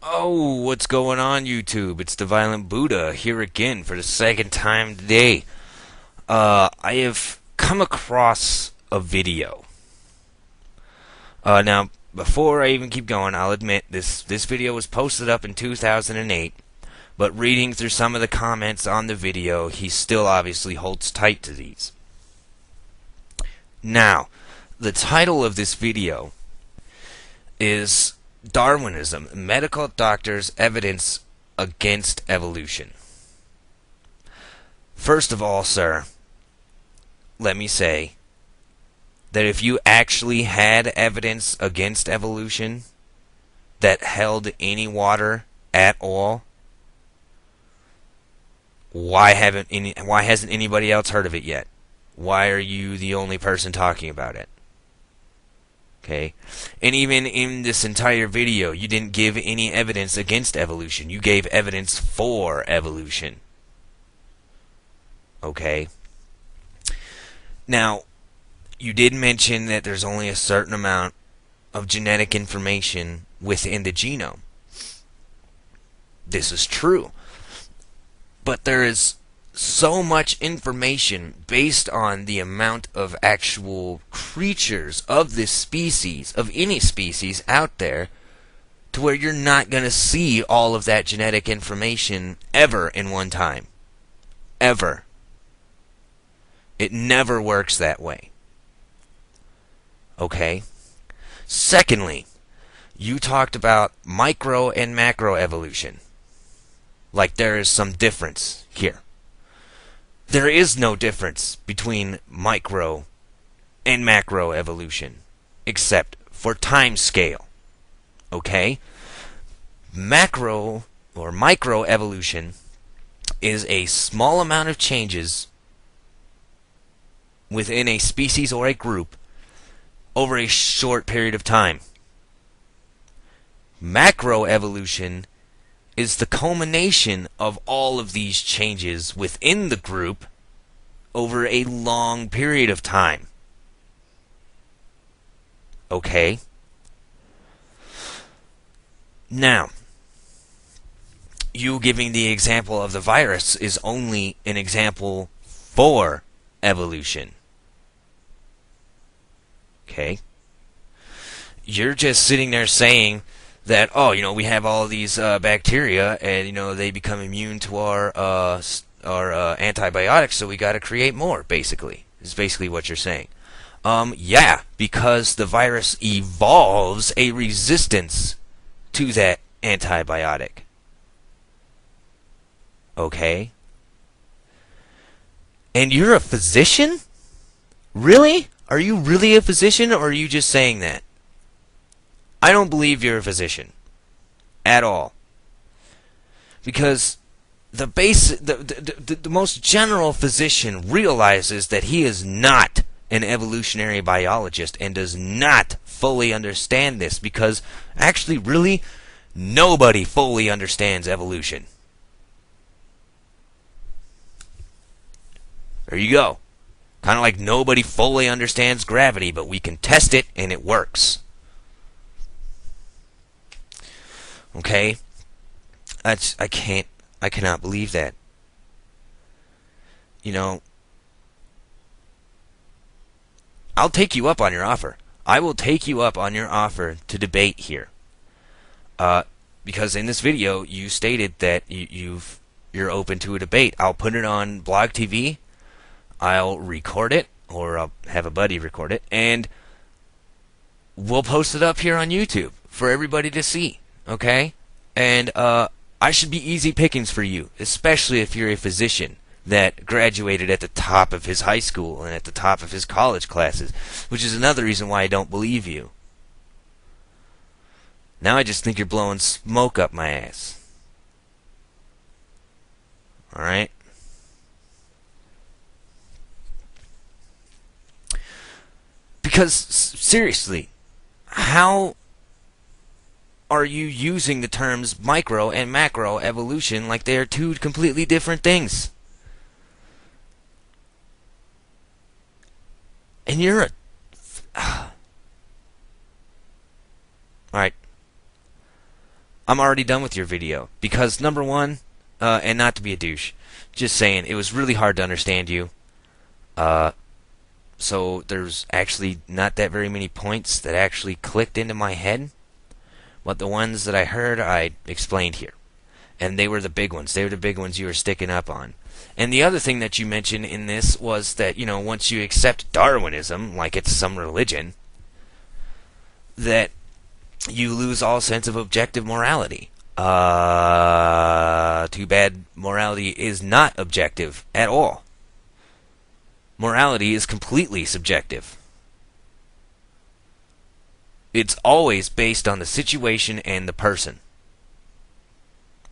Oh, what's going on, YouTube? It's the Violent Buddha here again for the second time today. I have come across a video. Now, before I even keep going, I'll admit this video was posted up in 2008, but reading through some of the comments on the video, he still obviously holds tight to these. Now, the title of this video is Darwinism, Medical Doctors' Evidence Against Evolution. First of all, sir, let me say that if you actually had evidence against evolution that held any water at all, why hasn't anybody else heard of it yet? Why are you the only person talking about it? Okay? And even in this entire video, you didn't give any evidence against evolution. You gave evidence for evolution. Okay? Now, you did mention that there's only a certain amount of genetic information within the genome. This is true. But there is so much information based on the amount of actual creatures of this species, of any species out there, to where you're not going to see all of that genetic information ever in one time. Ever. It never works that way. Okay? Secondly, you talked about micro and macro evolution. Like there is some difference here. There is no difference between micro and macro evolution, except for time scale. Okay? Macro or micro evolution is a small amount of changes within a species or a group over a short period of time. Macroevolution is the culmination of all of these changes within the group over a long period of time. Okay? Now, you giving the example of the virus is only an example for evolution. Okay? You're just sitting there saying that, oh, we have all these bacteria, and they become immune to our antibiotics, so we got to create more. Basically, is basically what you're saying. Yeah, because the virus evolves a resistance to that antibiotic. Okay. And you're a physician? Really? Are you really a physician, or are you just saying that? I don't believe you're a physician. At all. Because the most general physician realizes that he is not an evolutionary biologist and does not fully understand this, because actually, really, nobody fully understands evolution. There you go. Kind of like nobody fully understands gravity, but we can test it and it works. Okay? I cannot believe that. I'll take you up on your offer. I will take you up on your offer to debate here. Because in this video, you stated that you're open to a debate. I'll put it on Blog TV. I'll record it, or I'll have a buddy record it, and we'll post it up here on YouTube for everybody to see, okay? And I should be easy pickings for you, especially if you're a physician that graduated at the top of his high school and at the top of his college classes, which is another reason why I don't believe you. Now I just think you're blowing smoke up my ass. Alright? Because, seriously, how are you using the terms micro and macro evolution like they are two completely different things? And you're a... Alright. I'm already done with your video. Because, number one, and not to be a douche, just saying, it was really hard to understand you. So there's actually not that very many points that actually clicked into my head. But the ones that I heard, I explained here. And they were the big ones. They were the big ones you were sticking up on. And the other thing that you mentioned in this was that, once you accept Darwinism, like it's some religion, that you lose all sense of objective morality. Too bad morality is not objective at all. Morality is completely subjective. It's always based on the situation and the person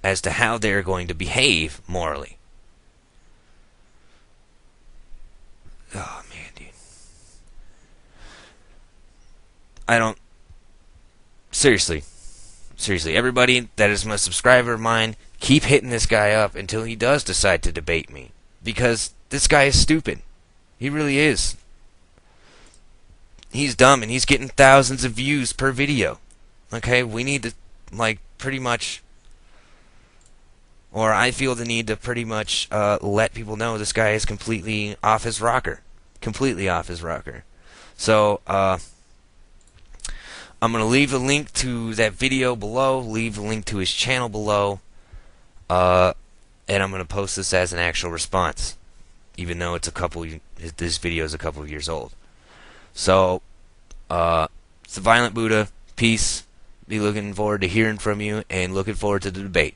as to how they're going to behave morally. Oh, man, dude. I don't... Seriously, everybody that is a subscriber of mine, keep hitting this guy up until he does decide to debate me. Because this guy is stupid. He really is. He's dumb and he's getting thousands of views per video. Okay, we need to, pretty much... Or I feel the need to pretty much let people know this guy is completely off his rocker. Completely off his rocker. So, I'm going to leave a link to that video below, leave a link to his channel below, and I'm going to post this as an actual response, even though this video is a couple of years old. So, it's the Violent Buddha. Peace. Be looking forward to hearing from you, and looking forward to the debate.